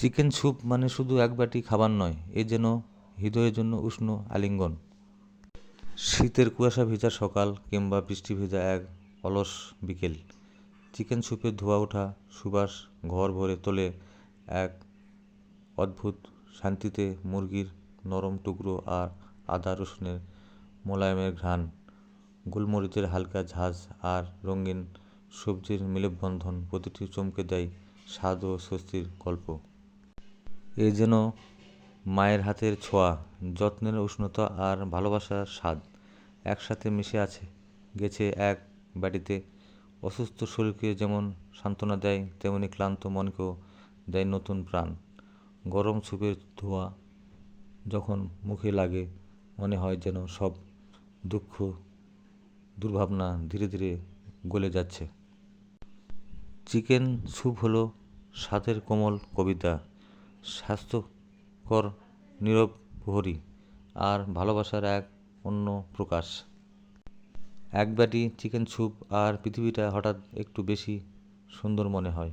Chicken soup মানে শুধু এক বাটি খাবার নয়, এ যেন হৃদয়ের জন্য উষ্ণ আলিঙ্গন। শীতের কুয়াশা ভেজা সকাল কিংবা বৃষ্টি ভেজা এক অলস বিকেল, চিকেন স্যুপের ধোয়া ওঠা সুবাস ঘর ভরে তোলে এক অদ্ভুত শান্তিতে। মুরগির নরম টুকরো আর আদা রসুনের মোলায়েমের ঘ্রাণ, গোলমরিচের হালকা ঝাঁঝ আর রঙিন সবজির মেলবন্ধন প্রতিটি চমকে দেয় স্বাদ ও স্বস্তির গল্প। এ যেন মায়ের হাতের ছোঁয়া, যত্নের উষ্ণতা আর ভালোবাসার স্বাদ একসাথে মিশে গেছে এক বাটিতে। অসুস্থ শরীরকে যেমন সান্ত্বনা দেয়, তেমনি ক্লান্ত মনকেও দেয় নতুন প্রাণ। গরম স্যুপের ধোঁয়া যখন মুখে লাগে, মনে হয় যেন সব দুঃখ দুর্ভাবনা ধীরে ধীরে গলে যাচ্ছে। চিকেন স্যুপ হলো স্বাদের কোমল কবিতা, স্বাস্থ্যকর নীরব প্রহরী আর ভালোবাসার এক অন্য প্রকাশ। এক বাটি চিকেন স্যুপ আর পৃথিবীটা হঠাৎ একটু বেশি সুন্দর মনে হয়।